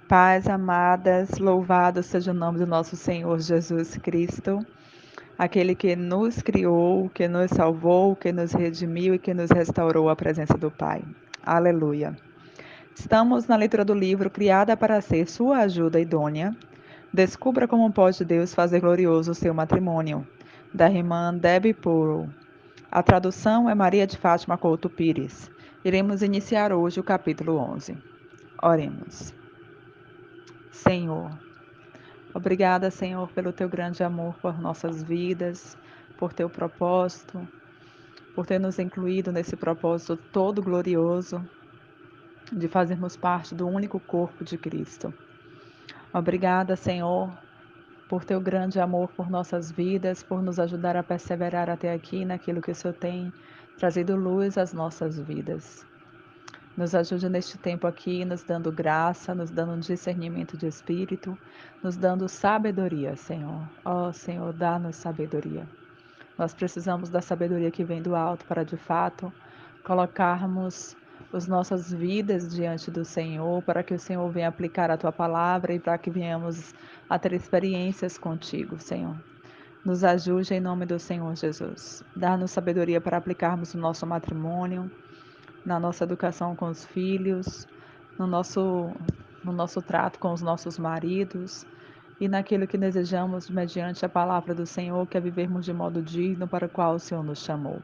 Paz, amadas, louvado seja o nome do nosso Senhor Jesus Cristo, aquele que nos criou, que nos salvou, que nos redimiu e que nos restaurou à presença do Pai. Aleluia. Estamos na leitura do livro Criada para Ser Sua Ajuda Idônea. Descubra como pode Deus fazer glorioso o seu matrimônio, da irmã Debbie Puro. A tradução é Maria de Fátima Couto Pires. Iremos iniciar hoje o capítulo 11. Oremos. Senhor, obrigada, Senhor, pelo teu grande amor por nossas vidas, por teu propósito, por ter nos incluído nesse propósito todo glorioso de fazermos parte do único corpo de Cristo. Obrigada, Senhor, por teu grande amor por nossas vidas, por nos ajudar a perseverar até aqui naquilo que o Senhor tem trazido luz às nossas vidas. Nos ajude neste tempo aqui, nos dando graça, nos dando um discernimento de espírito, nos dando sabedoria, Senhor. Ó, Senhor, dá-nos sabedoria. Nós precisamos da sabedoria que vem do alto para, de fato, colocarmos as nossas vidas diante do Senhor, para que o Senhor venha aplicar a Tua palavra e para que venhamos a ter experiências contigo, Senhor. Nos ajude em nome do Senhor Jesus. Dá-nos sabedoria para aplicarmos no nosso matrimônio, na nossa educação com os filhos, no nosso trato com os nossos maridos e naquilo que desejamos mediante a palavra do Senhor, que é vivermos de modo digno para o qual o Senhor nos chamou.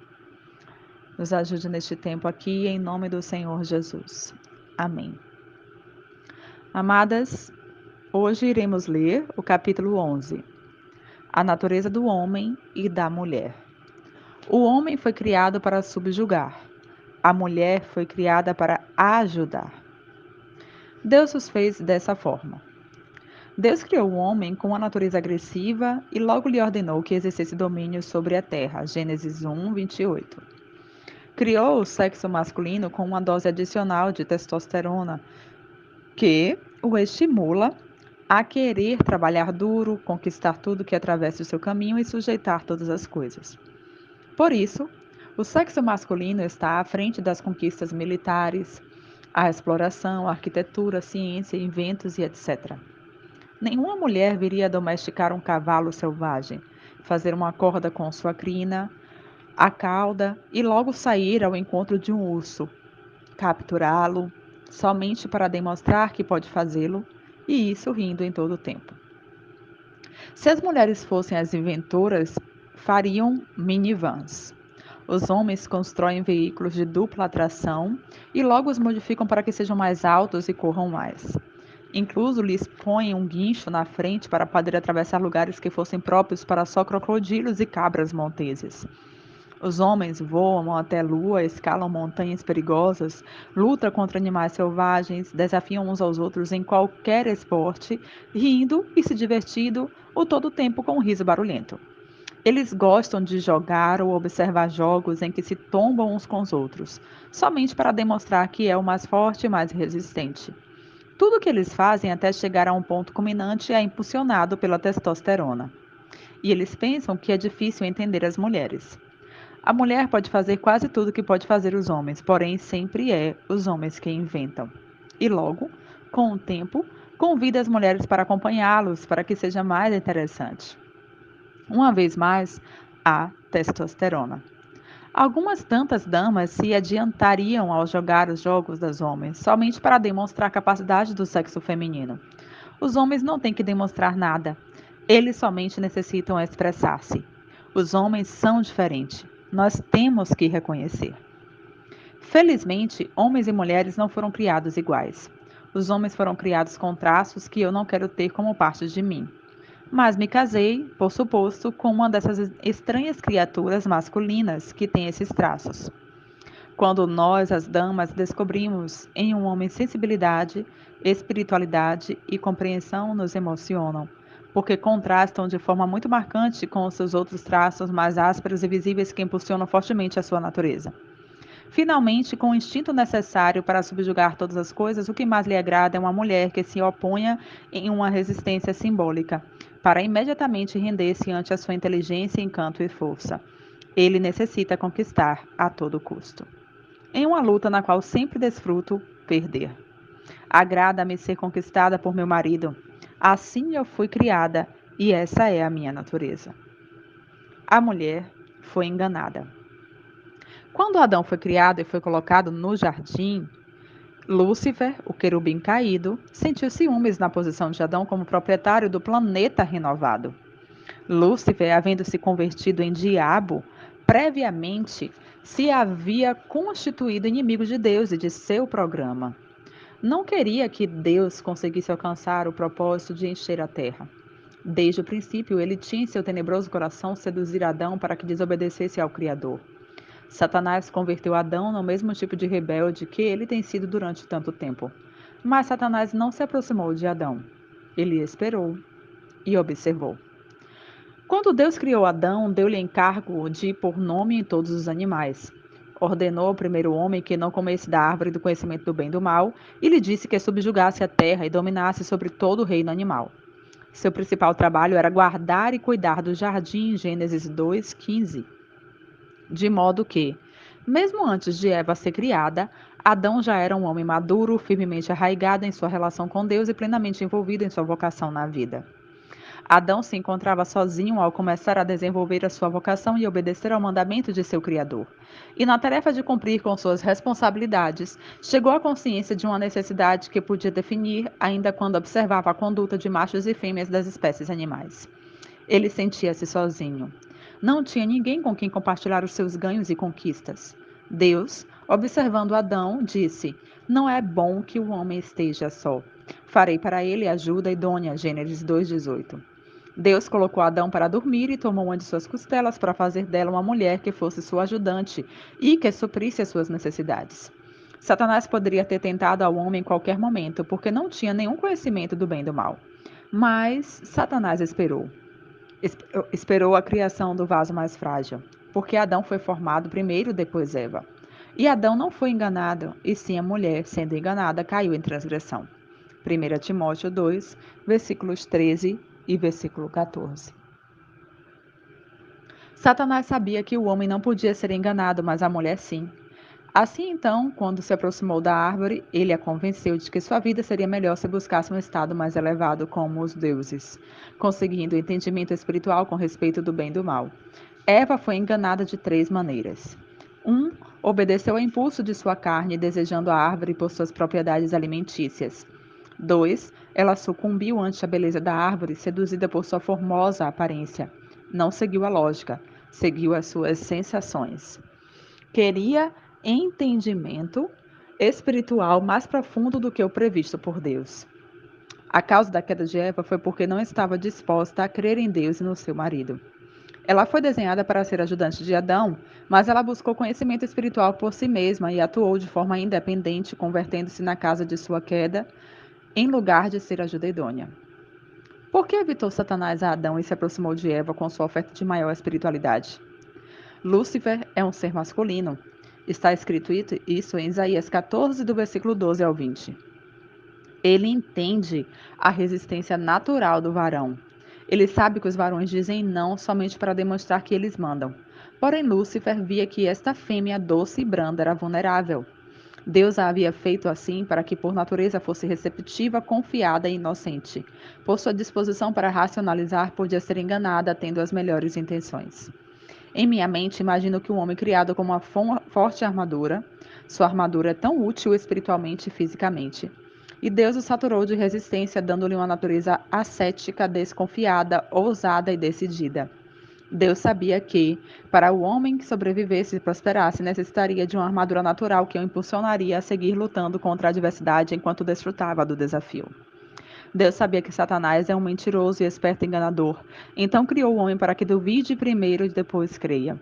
Nos ajude neste tempo aqui, em nome do Senhor Jesus. Amém. Amadas, hoje iremos ler o capítulo 11, a natureza do homem e da mulher. O homem foi criado para subjugar. A mulher foi criada para ajudar. Deus os fez dessa forma. Deus criou o homem com uma natureza agressiva e logo lhe ordenou que exercesse domínio sobre a terra. Gênesis 1, 28. Criou o sexo masculino com uma dose adicional de testosterona que o estimula a querer trabalhar duro, conquistar tudo que atravesse o seu caminho e sujeitar todas as coisas. Por isso, o sexo masculino está à frente das conquistas militares, a exploração, a arquitetura, ciência, inventos e etc. Nenhuma mulher viria domesticar um cavalo selvagem, fazer uma corda com sua crina, a cauda e logo sair ao encontro de um urso, capturá-lo, somente para demonstrar que pode fazê-lo, e isso rindo em todo o tempo. Se as mulheres fossem as inventoras, fariam minivans. Os homens constroem veículos de dupla tração e logo os modificam para que sejam mais altos e corram mais. Incluso lhes põem um guincho na frente para poder atravessar lugares que fossem próprios para só crocodilos e cabras monteses. Os homens voam até a lua, escalam montanhas perigosas, lutam contra animais selvagens, desafiam uns aos outros em qualquer esporte, rindo e se divertindo o todo o tempo com um riso barulhento. Eles gostam de jogar ou observar jogos em que se tombam uns com os outros, somente para demonstrar que é o mais forte e mais resistente. Tudo o que eles fazem até chegar a um ponto culminante é impulsionado pela testosterona. E eles pensam que é difícil entender as mulheres. A mulher pode fazer quase tudo o que pode fazer os homens, porém sempre é os homens que inventam. E logo, com o tempo, convida as mulheres para acompanhá-los para que seja mais interessante. Uma vez mais, a testosterona. Algumas tantas damas se adiantariam ao jogar os jogos dos homens, somente para demonstrar a capacidade do sexo feminino. Os homens não têm que demonstrar nada. Eles somente necessitam expressar-se. Os homens são diferentes. Nós temos que reconhecer. Felizmente, homens e mulheres não foram criados iguais. Os homens foram criados com traços que eu não quero ter como parte de mim. Mas me casei, por suposto, com uma dessas estranhas criaturas masculinas que tem esses traços. Quando nós, as damas, descobrimos em um homem sensibilidade, espiritualidade e compreensão, nos emocionam, porque contrastam de forma muito marcante com os seus outros traços mais ásperos e visíveis que impulsionam fortemente a sua natureza. Finalmente, com o instinto necessário para subjugar todas as coisas, o que mais lhe agrada é uma mulher que se oponha em uma resistência simbólica, para imediatamente render-se ante a sua inteligência, encanto e força. Ele necessita conquistar a todo custo. Em uma luta na qual sempre desfruto perder. Agrada-me ser conquistada por meu marido. Assim eu fui criada e essa é a minha natureza. A mulher foi enganada. Quando Adão foi criado e foi colocado no jardim, Lúcifer, o querubim caído, sentiu ciúmes na posição de Adão como proprietário do planeta renovado. Lúcifer, havendo se convertido em diabo, previamente se havia constituído inimigo de Deus e de seu programa. Não queria que Deus conseguisse alcançar o propósito de encher a terra. Desde o princípio, ele tinha em seu tenebroso coração seduzir Adão para que desobedecesse ao Criador. Satanás converteu Adão no mesmo tipo de rebelde que ele tem sido durante tanto tempo. Mas Satanás não se aproximou de Adão. Ele esperou e observou. Quando Deus criou Adão, deu-lhe encargo de pôr nome em todos os animais. Ordenou ao primeiro homem que não comesse da árvore do conhecimento do bem e do mal, e lhe disse que subjugasse a terra e dominasse sobre todo o reino animal. Seu principal trabalho era guardar e cuidar do jardim, em Gênesis 2:15. De modo que, mesmo antes de Eva ser criada, Adão já era um homem maduro, firmemente arraigado em sua relação com Deus e plenamente envolvido em sua vocação na vida. Adão se encontrava sozinho ao começar a desenvolver a sua vocação e obedecer ao mandamento de seu Criador. E na tarefa de cumprir com suas responsabilidades, chegou à consciência de uma necessidade que podia definir ainda quando observava a conduta de machos e fêmeas das espécies animais. Ele sentia-se sozinho. Não tinha ninguém com quem compartilhar os seus ganhos e conquistas. Deus, observando Adão, disse: Não é bom que o homem esteja só. Farei para ele ajuda idônea. Gênesis 2:18. Deus colocou Adão para dormir e tomou uma de suas costelas para fazer dela uma mulher que fosse sua ajudante e que suprisse as suas necessidades. Satanás poderia ter tentado ao homem em qualquer momento, porque não tinha nenhum conhecimento do bem e do mal. Mas Satanás esperou. Esperou a criação do vaso mais frágil, porque Adão foi formado primeiro, depois Eva. E Adão não foi enganado, e sim a mulher, sendo enganada, caiu em transgressão. 1 Timóteo 2, versículos 13 e versículo 14. Satanás sabia que o homem não podia ser enganado, mas a mulher sim. Assim então, quando se aproximou da árvore, ele a convenceu de que sua vida seria melhor se buscasse um estado mais elevado como os deuses, conseguindo o entendimento espiritual com respeito do bem e do mal. Eva foi enganada de 3 maneiras. 1. Obedeceu ao impulso de sua carne, desejando a árvore por suas propriedades alimentícias. 2. Ela sucumbiu ante a beleza da árvore, seduzida por sua formosa aparência. Não seguiu a lógica, seguiu as suas sensações. Queria entendimento espiritual mais profundo do que o previsto por Deus. A causa da queda de Eva foi porque não estava disposta a crer em Deus e no seu marido. Ela foi desenhada para ser ajudante de Adão, mas ela buscou conhecimento espiritual por si mesma e atuou de forma independente, convertendo-se na causa de sua queda, em lugar de ser ajuda idônea. Por que evitou Satanás a Adão e se aproximou de Eva com sua oferta de maior espiritualidade? Lúcifer é um ser masculino. Está escrito isso em Isaías 14, do versículo 12 ao 20. Ele entende a resistência natural do varão. Ele sabe que os varões dizem não somente para demonstrar que eles mandam. Porém, Lúcifer via que esta fêmea doce e branda era vulnerável. Deus a havia feito assim para que por natureza fosse receptiva, confiada e inocente. Por sua disposição para racionalizar, podia ser enganada, tendo as melhores intenções. Em minha mente, imagino que um homem criado com uma forte armadura, sua armadura é tão útil espiritualmente e fisicamente. E Deus o saturou de resistência, dando-lhe uma natureza ascética, desconfiada, ousada e decidida. Deus sabia que, para o homem que sobrevivesse e prosperasse, necessitaria de uma armadura natural que o impulsionaria a seguir lutando contra a adversidade enquanto desfrutava do desafio. Deus sabia que Satanás é um mentiroso e esperto enganador, então criou o homem para que duvide primeiro e depois creia.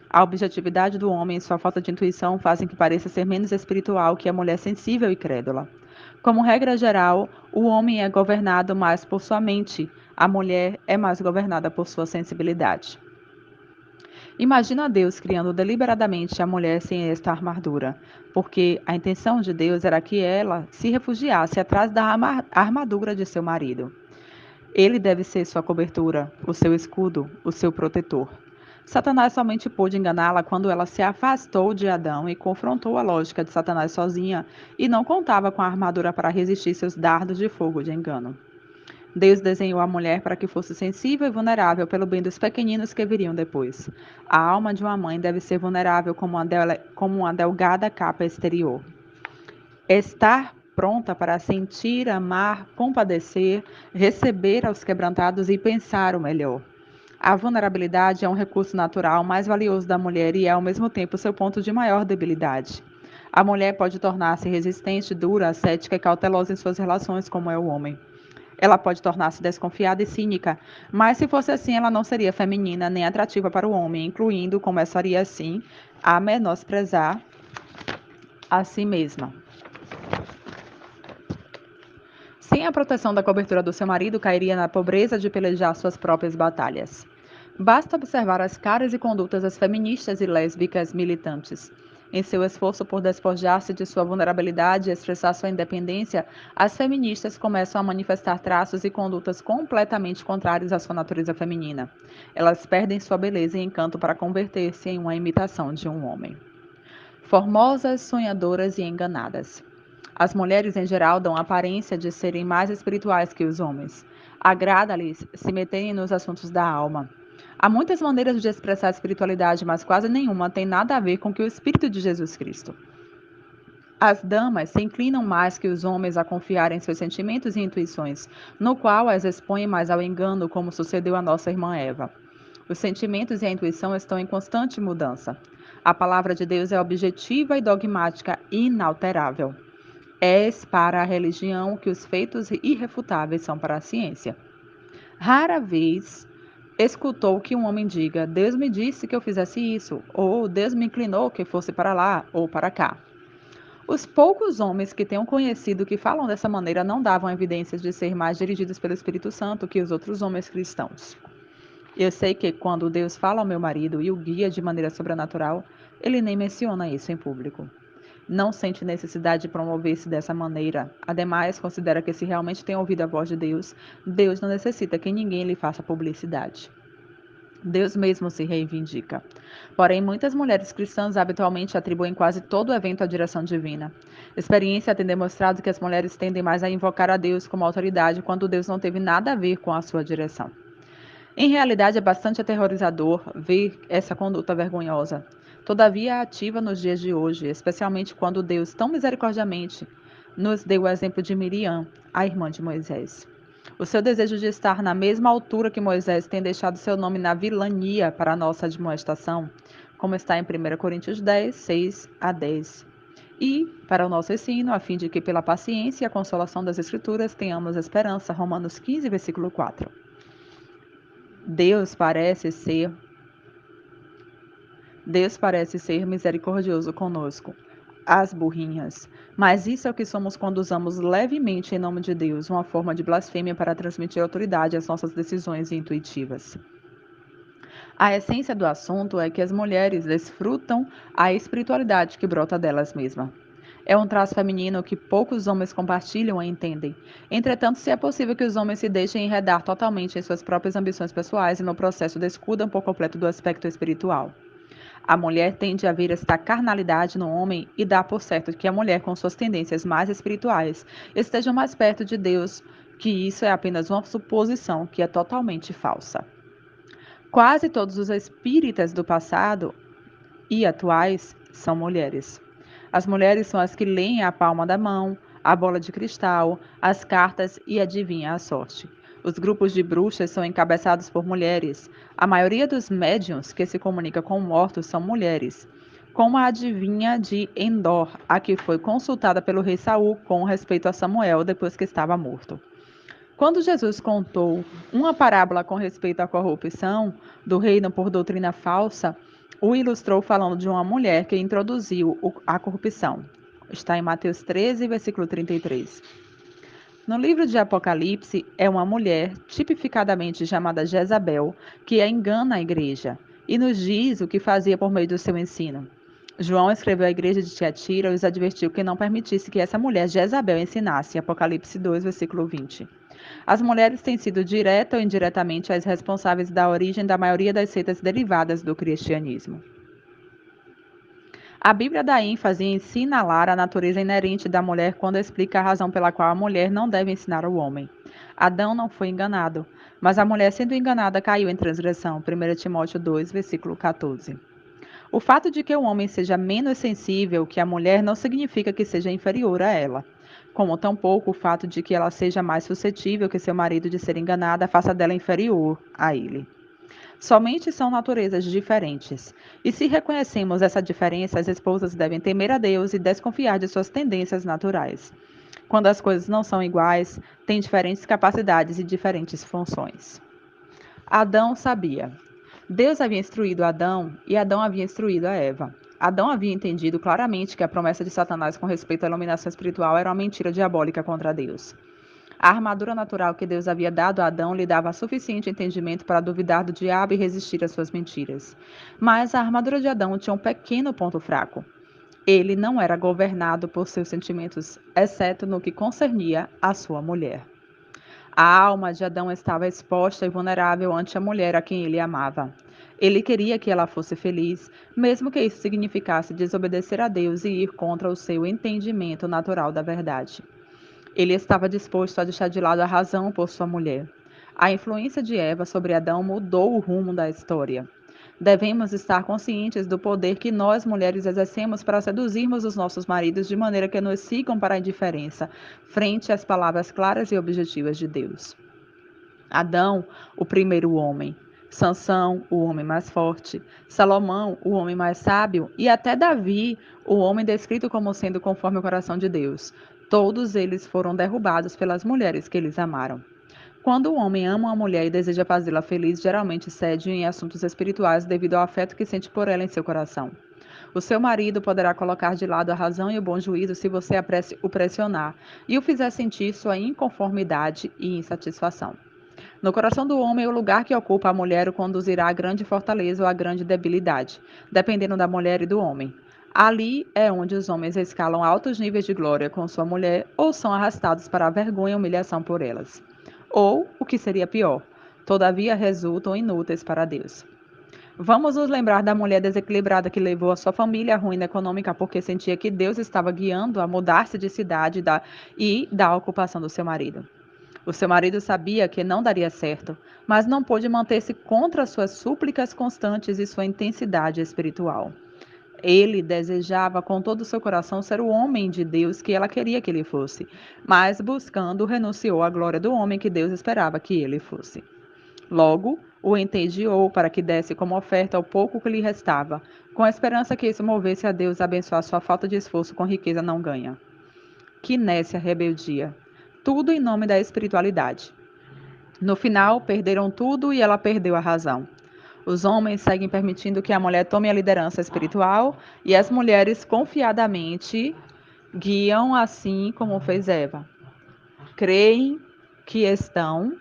A objetividade do homem e sua falta de intuição fazem que pareça ser menos espiritual que a mulher sensível e crédula. Como regra geral, o homem é governado mais por sua mente, a mulher é mais governada por sua sensibilidade. Imagina Deus criando deliberadamente a mulher sem esta armadura, porque a intenção de Deus era que ela se refugiasse atrás da armadura de seu marido. Ele deve ser sua cobertura, o seu escudo, o seu protetor. Satanás somente pôde enganá-la quando ela se afastou de Adão e confrontou a lógica de Satanás sozinha e não contava com a armadura para resistir seus dardos de fogo de engano. Deus desenhou a mulher para que fosse sensível e vulnerável pelo bem dos pequeninos que viriam depois. A alma de uma mãe deve ser vulnerável como uma delgada capa exterior. Estar pronta para sentir, amar, compadecer, receber aos quebrantados e pensar o melhor. A vulnerabilidade é um recurso natural mais valioso da mulher e é, ao mesmo tempo, seu ponto de maior debilidade. A mulher pode tornar-se resistente, dura, ascética e cautelosa em suas relações, como é o homem. Ela pode tornar-se desconfiada e cínica, mas se fosse assim, ela não seria feminina nem atrativa para o homem, incluindo, começaria assim, a menosprezar a si mesma. Sem a proteção da cobertura do seu marido, cairia na pobreza de pelejar suas próprias batalhas. Basta observar as caras e condutas das feministas e lésbicas militantes. Em seu esforço por despojar-se de sua vulnerabilidade e expressar sua independência, as feministas começam a manifestar traços e condutas completamente contrários à sua natureza feminina. Elas perdem sua beleza e encanto para converter-se em uma imitação de um homem. Formosas, sonhadoras e enganadas. As mulheres, em geral, dão a aparência de serem mais espirituais que os homens. Agrada-lhes se meterem nos assuntos da alma. Há muitas maneiras de expressar a espiritualidade, mas quase nenhuma tem nada a ver com que o Espírito de Jesus Cristo. As damas se inclinam mais que os homens a confiar em seus sentimentos e intuições, no qual as expõem mais ao engano, como sucedeu à nossa irmã Eva. Os sentimentos e a intuição estão em constante mudança. A palavra de Deus é objetiva e dogmática, inalterável. És para a religião o que os feitos irrefutáveis são para a ciência. Rara vez escutou que um homem diga: Deus me disse que eu fizesse isso, ou Deus me inclinou que fosse para lá ou para cá. Os poucos homens que tenham conhecido que falam dessa maneira não davam evidências de ser mais dirigidos pelo Espírito Santo que os outros homens cristãos. Eu sei que quando Deus fala ao meu marido e o guia de maneira sobrenatural, ele nem menciona isso em público. Não sente necessidade de promover-se dessa maneira. Ademais, considera que se realmente tem ouvido a voz de Deus, Deus não necessita que ninguém lhe faça publicidade. Deus mesmo se reivindica. Porém, muitas mulheres cristãs habitualmente atribuem quase todo o evento à direção divina. Experiência tem demonstrado que as mulheres tendem mais a invocar a Deus como autoridade quando Deus não teve nada a ver com a sua direção. Em realidade, é bastante aterrorizador ver essa conduta vergonhosa. Todavia, ativa nos dias de hoje, especialmente quando Deus, tão misericordiamente, nos deu o exemplo de Miriam, a irmã de Moisés. O seu desejo de estar na mesma altura que Moisés tem deixado seu nome na vilania para a nossa admoestação, como está em 1 Coríntios 10, 6 a 10. E, para o nosso ensino, a fim de que pela paciência e a consolação das Escrituras tenhamos esperança, Romanos 15, versículo 4. Deus parece ser misericordioso conosco, as burrinhas. Mas isso é o que somos quando usamos levemente em nome de Deus, uma forma de blasfêmia para transmitir autoridade às nossas decisões intuitivas. A essência do assunto é que as mulheres desfrutam a espiritualidade que brota delas mesmas. É um traço feminino que poucos homens compartilham e entendem. Entretanto, se é possível que os homens se deixem enredar totalmente em suas próprias ambições pessoais e no processo descuidam por completo do aspecto espiritual. A mulher tende a ver esta carnalidade no homem e dá por certo que a mulher, com suas tendências mais espirituais, esteja mais perto de Deus, que isso é apenas uma suposição que é totalmente falsa. Quase todos os espíritas do passado e atuais são mulheres. As mulheres são as que leem a palma da mão, a bola de cristal, as cartas e adivinham a sorte. Os grupos de bruxas são encabeçados por mulheres. A maioria dos médiuns que se comunica com mortos são mulheres, como a adivinha de Endor, a que foi consultada pelo rei Saul com respeito a Samuel depois que estava morto. Quando Jesus contou uma parábola com respeito à corrupção do reino por doutrina falsa, o ilustrou falando de uma mulher que introduziu a corrupção. Está em Mateus 13, versículo 33. No livro de Apocalipse, é uma mulher, tipificadamente chamada Jezabel, que engana a igreja e nos diz o que fazia por meio do seu ensino. João escreveu à igreja de Tiatira e os advertiu que não permitisse que essa mulher Jezabel ensinasse, Apocalipse 2, versículo 20. As mulheres têm sido direta ou indiretamente as responsáveis da origem da maioria das seitas derivadas do cristianismo. A Bíblia dá ênfase em assinalar a natureza inerente da mulher quando explica a razão pela qual a mulher não deve ensinar ao homem. Adão não foi enganado, mas a mulher, sendo enganada, caiu em transgressão. 1 Timóteo 2, versículo 14. O fato de que o homem seja menos sensível que a mulher não significa que seja inferior a ela, como tampouco o fato de que ela seja mais suscetível que seu marido de ser enganada faça dela inferior a ele. Somente são naturezas diferentes. E se reconhecemos essa diferença, as esposas devem temer a Deus e desconfiar de suas tendências naturais. Quando as coisas não são iguais, têm diferentes capacidades e diferentes funções. Adão sabia. Deus havia instruído Adão e Adão havia instruído a Eva. Adão havia entendido claramente que a promessa de Satanás com respeito à iluminação espiritual era uma mentira diabólica contra Deus. A armadura natural que Deus havia dado a Adão lhe dava suficiente entendimento para duvidar do diabo e resistir às suas mentiras. Mas a armadura de Adão tinha um pequeno ponto fraco. Ele não era governado por seus sentimentos, exceto no que concernia a sua mulher. A alma de Adão estava exposta e vulnerável ante a mulher a quem ele amava. Ele queria que ela fosse feliz, mesmo que isso significasse desobedecer a Deus e ir contra o seu entendimento natural da verdade. Ele estava disposto a deixar de lado a razão por sua mulher. A influência de Eva sobre Adão mudou o rumo da história. Devemos estar conscientes do poder que nós, mulheres, exercemos para seduzirmos os nossos maridos de maneira que nos sigam para a indiferença, frente às palavras claras e objetivas de Deus. Adão, o primeiro homem. Sansão, o homem mais forte. Salomão, o homem mais sábio. E até Davi, o homem descrito como sendo conforme o coração de Deus. Todos eles foram derrubados pelas mulheres que eles amaram. Quando o homem ama uma mulher e deseja fazê-la feliz, geralmente cede em assuntos espirituais devido ao afeto que sente por ela em seu coração. O seu marido poderá colocar de lado a razão e o bom juízo se você o pressionar e o fizer sentir sua inconformidade e insatisfação. No coração do homem, o lugar que ocupa a mulher o conduzirá à grande fortaleza ou à grande debilidade, dependendo da mulher e do homem. Ali é onde os homens escalam altos níveis de glória com sua mulher ou são arrastados para a vergonha e humilhação por elas. Ou, o que seria pior, todavia resultam inúteis para Deus. Vamos nos lembrar da mulher desequilibrada que levou a sua família à ruína econômica porque sentia que Deus estava guiando a mudar-se de cidade e da ocupação do seu marido. O seu marido sabia que não daria certo, mas não pôde manter-se contra suas súplicas constantes e sua intensidade espiritual. Ele desejava com todo o seu coração ser o homem de Deus que ela queria que ele fosse, mas buscando renunciou à glória do homem que Deus esperava que ele fosse. Logo, o entediou para que desse como oferta o pouco que lhe restava, com a esperança que isso movesse a Deus a abençoar sua falta de esforço com riqueza não ganha. Que nécia rebeldia! Tudo em nome da espiritualidade. No final, perderam tudo e ela perdeu a razão. Os homens seguem permitindo que a mulher tome a liderança espiritual e as mulheres confiadamente guiam assim como fez Eva. Creem que estão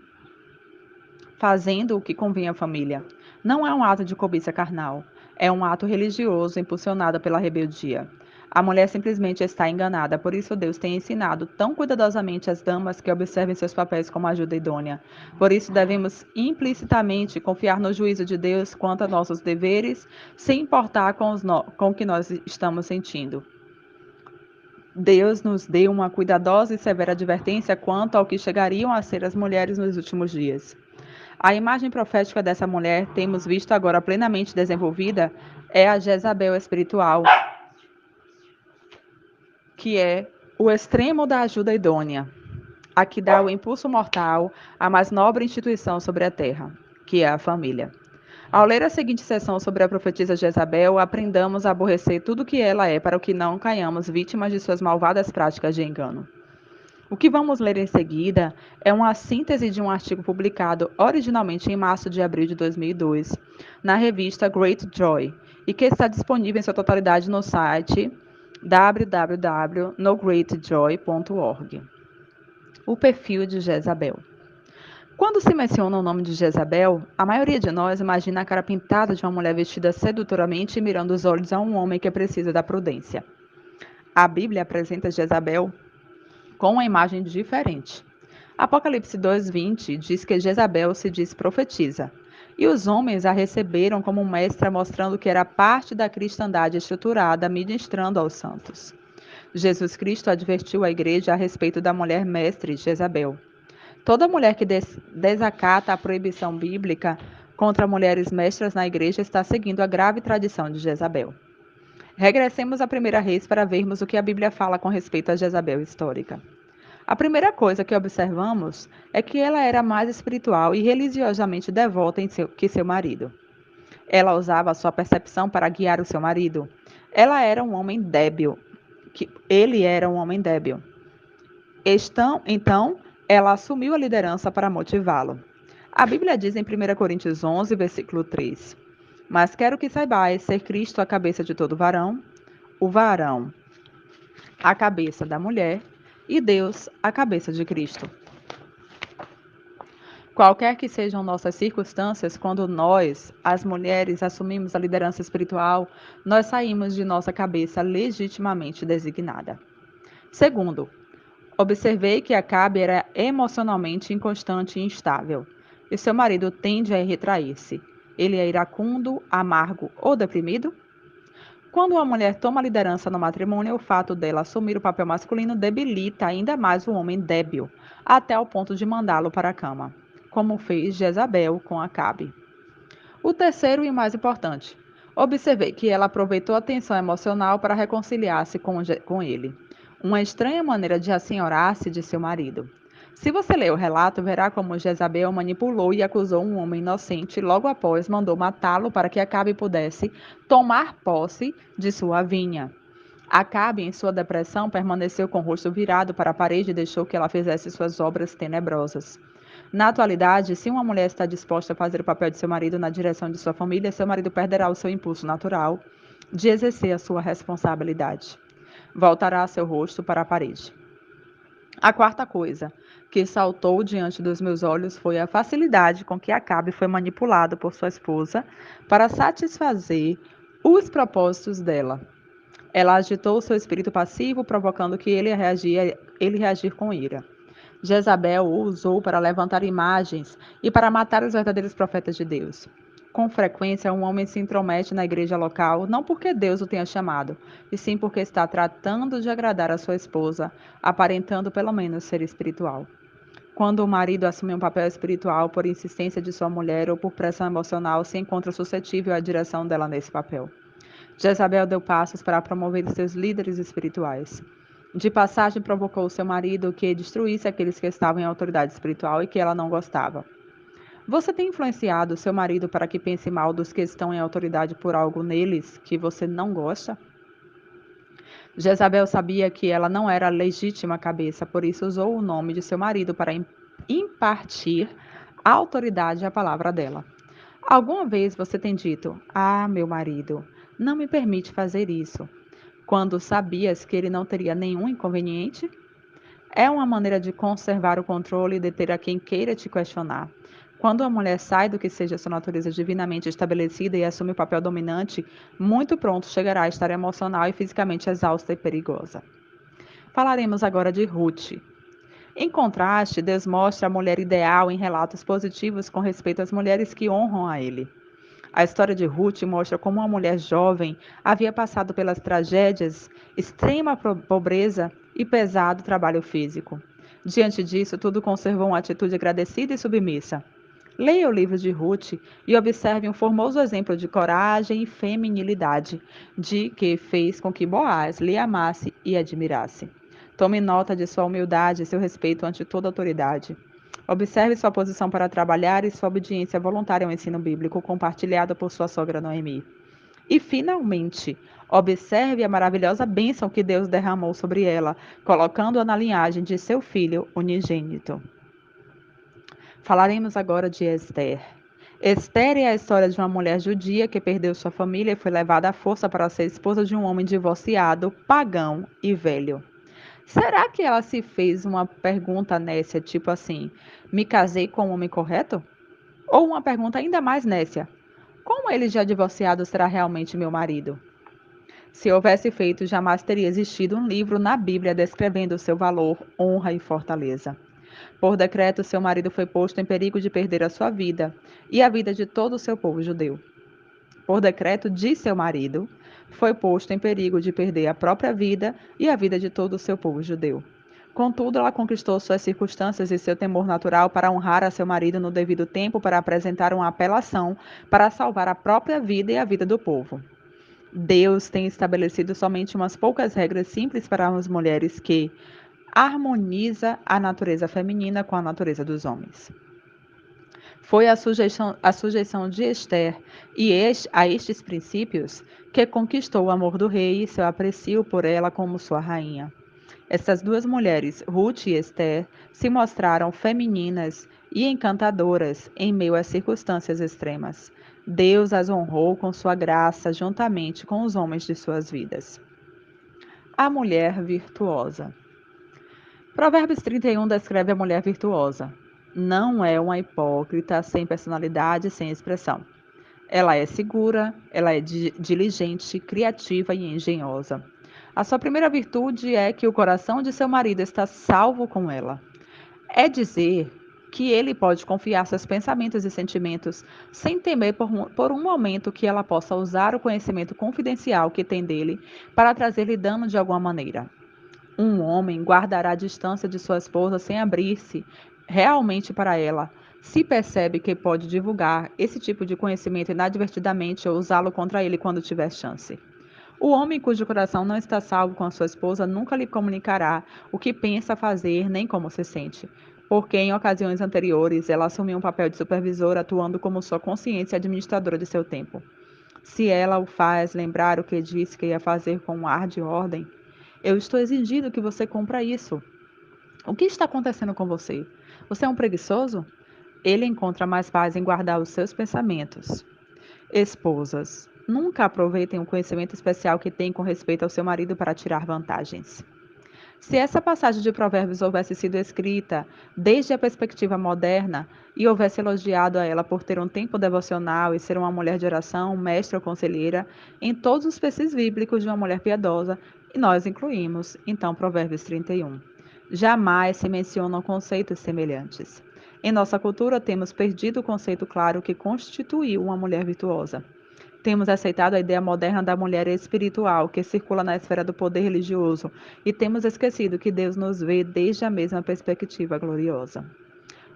fazendo o que convém à família. Não é um ato de cobiça carnal, é um ato religioso impulsionado pela rebeldia. A mulher simplesmente está enganada, por isso Deus tem ensinado tão cuidadosamente às damas que observem seus papéis como ajuda idônea. Por isso devemos implicitamente confiar no juízo de Deus quanto a nossos deveres, sem importar com o que nós estamos sentindo. Deus nos deu uma cuidadosa e severa advertência quanto ao que chegariam a ser as mulheres nos últimos dias. A imagem profética dessa mulher, temos visto agora plenamente desenvolvida, é a Jezabel espiritual, que é o extremo da ajuda idônea, a que dá o impulso mortal à mais nobre instituição sobre a terra, que é a família. Ao ler a seguinte seção sobre a profetisa Jezabel, aprendamos a aborrecer tudo que ela é para que não caiamos vítimas de suas malvadas práticas de engano. O que vamos ler em seguida é uma síntese de um artigo publicado originalmente em março de abril de 2002, na revista Great Joy, e que está disponível em sua totalidade no site www.nogreatjoy.org. O perfil de Jezabel. Quando se menciona o nome de Jezabel, a maioria de nós imagina a cara pintada de uma mulher vestida sedutoramente e mirando os olhos a um homem que precisa da prudência. A Bíblia apresenta Jezabel com uma imagem diferente. Apocalipse 2:20 diz que Jezabel se diz profetiza, e os homens a receberam como mestra, mostrando que era parte da cristandade estruturada, ministrando aos santos. Jesus Cristo advertiu a igreja a respeito da mulher mestre Jezabel. Toda mulher que desacata a proibição bíblica contra mulheres mestras na igreja está seguindo a grave tradição de Jezabel. Regressemos à primeira Reis para vermos o que a Bíblia fala com respeito a Jezabel histórica. A primeira coisa que observamos é que ela era mais espiritual e religiosamente devota que seu marido. Ela usava a sua percepção para guiar o seu marido. Ela era um homem débil. Ele era um homem débil. Então, ela assumiu a liderança para motivá-lo. A Bíblia diz em 1 Coríntios 11, versículo 3: Mas quero que saibais ser Cristo a cabeça de todo varão, o varão a cabeça da mulher e Deus a cabeça de Cristo. Qualquer que sejam nossas circunstâncias, quando nós, as mulheres, assumimos a liderança espiritual, nós saímos de nossa cabeça legitimamente designada. Segundo, observei que Acabe era emocionalmente inconstante e instável, e seu marido tende a retrair-se. Ele é iracundo, amargo ou deprimido? Quando uma mulher toma a liderança no matrimônio, o fato dela assumir o papel masculino debilita ainda mais o homem débil, até o ponto de mandá-lo para a cama, como fez Jezabel com Acabe. O terceiro e mais importante, observei que ela aproveitou a tensão emocional para reconciliar-se com ele, uma estranha maneira de assenhorar-se de seu marido. Se você ler o relato, verá como Jezabel manipulou e acusou um homem inocente e logo após mandou matá-lo para que Acabe pudesse tomar posse de sua vinha. Acabe, em sua depressão, permaneceu com o rosto virado para a parede e deixou que ela fizesse suas obras tenebrosas. Na atualidade, se uma mulher está disposta a fazer o papel de seu marido na direção de sua família, seu marido perderá o seu impulso natural de exercer a sua responsabilidade. Voltará seu rosto para a parede. A quarta coisa que saltou diante dos meus olhos foi a facilidade com que Acabe foi manipulado por sua esposa para satisfazer os propósitos dela. Ela agitou seu espírito passivo, provocando que ele reagir com ira. Jezabel o usou para levantar imagens e para matar os verdadeiros profetas de Deus. Com frequência, um homem se intromete na igreja local, não porque Deus o tenha chamado, e sim porque está tratando de agradar a sua esposa, aparentando pelo menos ser espiritual. Quando o marido assume um papel espiritual por insistência de sua mulher ou por pressão emocional, se encontra suscetível à direção dela nesse papel. Jezabel deu passos para promover seus líderes espirituais. De passagem, provocou seu marido que destruísse aqueles que estavam em autoridade espiritual e que ela não gostava. Você tem influenciado seu marido para que pense mal dos que estão em autoridade por algo neles que você não gosta? Jezabel sabia que ela não era a legítima cabeça, por isso usou o nome de seu marido para impartir autoridade à palavra dela. Alguma vez você tem dito: Ah, meu marido, não me permite fazer isso, quando sabias que ele não teria nenhum inconveniente? É uma maneira de conservar o controle e deter a quem queira te questionar. Quando a mulher sai do que seja sua natureza divinamente estabelecida e assume o papel dominante, muito pronto chegará a estar emocional e fisicamente exausta e perigosa. Falaremos agora de Ruth. Em contraste, Deus mostra a mulher ideal em relatos positivos com respeito às mulheres que honram a Ele. A história de Ruth mostra como uma mulher jovem havia passado pelas tragédias, extrema pobreza e pesado trabalho físico. Diante disso, tudo conservou uma atitude agradecida e submissa. Leia o livro de Ruth e observe um formoso exemplo de coragem e feminilidade, de que fez com que Boaz lhe amasse e admirasse. Tome nota de sua humildade e seu respeito ante toda autoridade. Observe sua posição para trabalhar e sua obediência voluntária ao ensino bíblico compartilhado por sua sogra Noemi. E, finalmente, observe a maravilhosa bênção que Deus derramou sobre ela, colocando-a na linhagem de seu filho unigênito. Falaremos agora de Esther. Esther é a história de uma mulher judia que perdeu sua família e foi levada à força para ser esposa de um homem divorciado, pagão e velho. Será que ela se fez uma pergunta nécia, tipo assim, me casei com um homem correto? Ou uma pergunta ainda mais nécia, como ele já divorciado será realmente meu marido? Se houvesse feito, jamais teria existido um livro na Bíblia descrevendo o seu valor, honra e fortaleza. Por decreto, seu marido foi posto em perigo de perder a sua vida e a vida de todo o seu povo judeu. Por decreto de seu marido, foi posto em perigo de perder a própria vida e a vida de todo o seu povo judeu. Contudo, ela conquistou suas circunstâncias e seu temor natural para honrar a seu marido no devido tempo para apresentar uma apelação para salvar a própria vida e a vida do povo. Deus tem estabelecido somente umas poucas regras simples para as mulheres que harmoniza a natureza feminina com a natureza dos homens. Foi a sujeição de Esther a estes princípios que conquistou o amor do rei e seu aprecio por ela como sua rainha. Essas duas mulheres, Ruth e Esther, se mostraram femininas e encantadoras em meio às circunstâncias extremas. Deus as honrou com sua graça juntamente com os homens de suas vidas. A mulher virtuosa. Provérbios 31 descreve a mulher virtuosa. Não é uma hipócrita, sem personalidade, sem expressão. Ela é segura, ela é diligente, criativa e engenhosa. A sua primeira virtude é que o coração de seu marido está salvo com ela. É dizer que ele pode confiar seus pensamentos e sentimentos sem temer por um momento que ela possa usar o conhecimento confidencial que tem dele para trazer-lhe dano de alguma maneira. Um homem guardará a distância de sua esposa sem abrir-se realmente para ela, se percebe que pode divulgar esse tipo de conhecimento inadvertidamente ou usá-lo contra ele quando tiver chance. O homem cujo coração não está salvo com a sua esposa nunca lhe comunicará o que pensa fazer nem como se sente, porque em ocasiões anteriores ela assumiu um papel de supervisor atuando como sua consciência administradora de seu tempo. Se ela o faz lembrar o que disse que ia fazer com um ar de ordem, eu estou exigindo que você cumpra isso. O que está acontecendo com você? Você é um preguiçoso? Ele encontra mais paz em guardar os seus pensamentos. Esposas, nunca aproveitem o conhecimento especial que têm com respeito ao seu marido para tirar vantagens. Se essa passagem de Provérbios houvesse sido escrita desde a perspectiva moderna e houvesse elogiado a ela por ter um tempo devocional e ser uma mulher de oração, mestra ou conselheira, em todos os perfis bíblicos de uma mulher piedosa, e nós incluímos, então, Provérbios 31. Jamais se mencionam conceitos semelhantes. Em nossa cultura, temos perdido o conceito claro que constituiu uma mulher virtuosa. Temos aceitado a ideia moderna da mulher espiritual, que circula na esfera do poder religioso, e temos esquecido que Deus nos vê desde a mesma perspectiva gloriosa.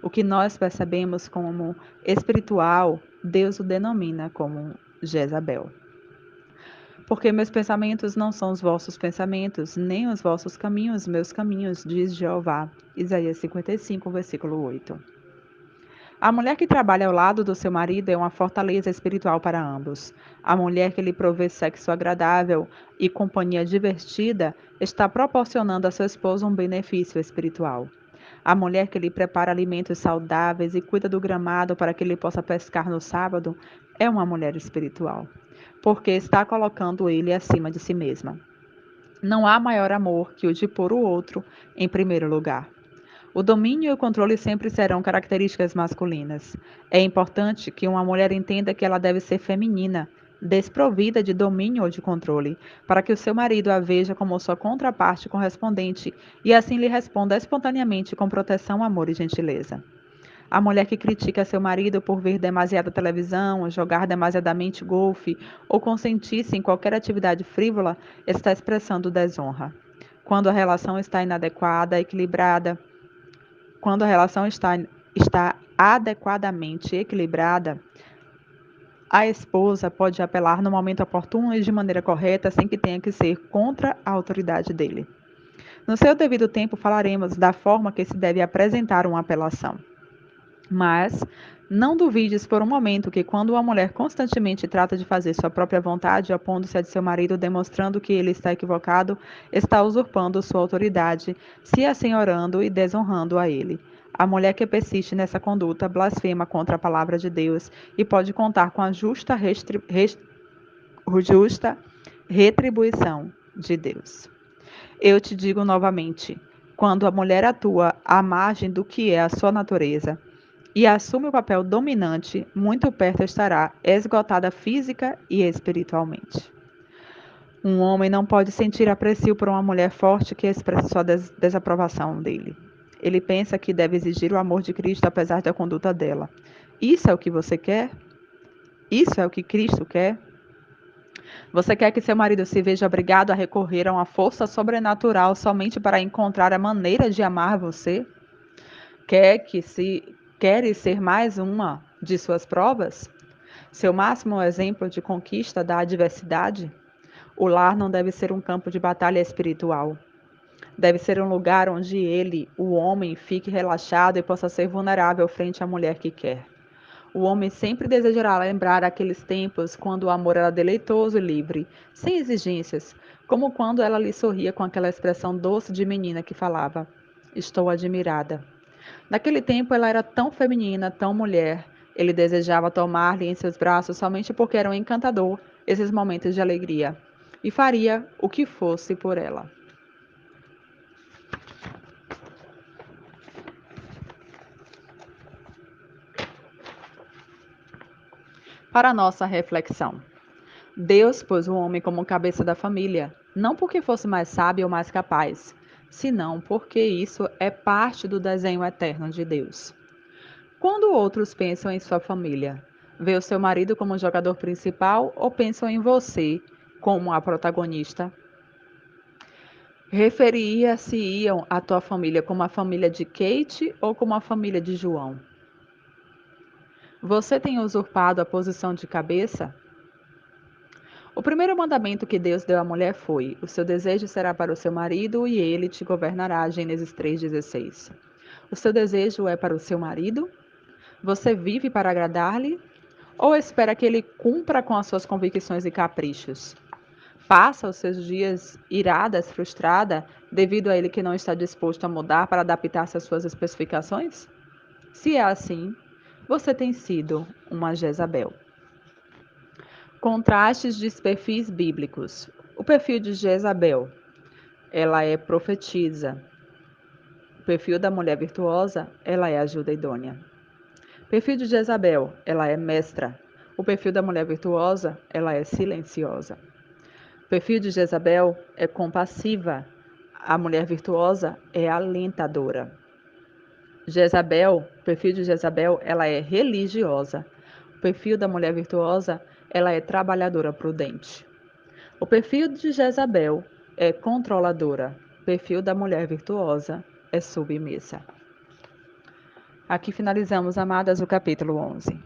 O que nós percebemos como espiritual, Deus o denomina como Jezabel. Porque meus pensamentos não são os vossos pensamentos, nem os vossos caminhos, meus caminhos, diz Jeová. Isaías 55, versículo 8. A mulher que trabalha ao lado do seu marido é uma fortaleza espiritual para ambos. A mulher que lhe provê sexo agradável e companhia divertida está proporcionando a seu esposo um benefício espiritual. A mulher que lhe prepara alimentos saudáveis e cuida do gramado para que ele possa pescar no sábado é uma mulher espiritual, porque está colocando ele acima de si mesma. Não há maior amor que o de pôr o outro em primeiro lugar. O domínio e o controle sempre serão características masculinas. É importante que uma mulher entenda que ela deve ser feminina, desprovida de domínio ou de controle, para que o seu marido a veja como sua contraparte correspondente e assim lhe responda espontaneamente com proteção, amor e gentileza. A mulher que critica seu marido por ver demasiada televisão, jogar demasiadamente golfe ou consentir-se em qualquer atividade frívola está expressando desonra. Quando a relação está inadequada, equilibrada, quando a relação está adequadamente equilibrada, a esposa pode apelar no momento oportuno e de maneira correta, sem que tenha que ser contra a autoridade dele. No seu devido tempo, falaremos da forma que se deve apresentar uma apelação. Mas não duvides por um momento que quando uma mulher constantemente trata de fazer sua própria vontade, opondo-se a de seu marido, demonstrando que ele está equivocado, está usurpando sua autoridade, se assenhorando e desonrando a ele. A mulher que persiste nessa conduta blasfema contra a palavra de Deus e pode contar com a justa retribuição de Deus. Eu te digo novamente, quando a mulher atua à margem do que é a sua natureza, e assume o papel dominante, muito perto estará esgotada física e espiritualmente. Um homem não pode sentir aprecio por uma mulher forte que expressa sua desaprovação dele. Ele pensa que deve exigir o amor de Cristo apesar da conduta dela. Isso é o que você quer? Isso é o que Cristo quer? Você quer que seu marido se veja obrigado a recorrer a uma força sobrenatural somente para encontrar a maneira de amar você? Queres ser mais uma de suas provas? Seu máximo exemplo de conquista da adversidade? O lar não deve ser um campo de batalha espiritual. Deve ser um lugar onde ele, o homem, fique relaxado e possa ser vulnerável frente à mulher que quer. O homem sempre desejará lembrar aqueles tempos quando o amor era deleitoso e livre, sem exigências, como quando ela lhe sorria com aquela expressão doce de menina que falava: Estou admirada. Naquele tempo ela era tão feminina, tão mulher. Ele desejava tomar-lhe em seus braços somente porque eram encantador esses momentos de alegria, e faria o que fosse por ela. Para nossa reflexão. Deus pôs o homem como cabeça da família, não porque fosse mais sábio ou mais capaz, senão porque isso é parte do desenho eterno de Deus. Quando outros pensam em sua família, vê o seu marido como o jogador principal ou pensam em você como a protagonista? Referia-se-iam à tua família como a família de Kate ou como a família de João? Você tem usurpado a posição de cabeça? O primeiro mandamento que Deus deu à mulher foi: o seu desejo será para o seu marido e ele te governará. Gênesis 3,16. O seu desejo é para o seu marido? Você vive para agradar-lhe? Ou espera que ele cumpra com as suas convicções e caprichos? Passa os seus dias iradas, frustrada, devido a ele que não está disposto a mudar para adaptar-se às suas especificações? Se é assim, você tem sido uma Jezabel. Contrastes de perfis bíblicos. O perfil de Jezabel, ela é profetisa. O perfil da mulher virtuosa, ela é ajuda idônea. O perfil de Jezabel, ela é mestra. O perfil da mulher virtuosa, ela é silenciosa. O perfil de Jezabel é compassiva. A mulher virtuosa é alentadora. O perfil de Jezabel, ela é religiosa. O perfil da mulher virtuosa, ela é trabalhadora prudente. O perfil de Jezabel é controladora. O perfil da mulher virtuosa é submissa. Aqui finalizamos, amadas, o capítulo 11.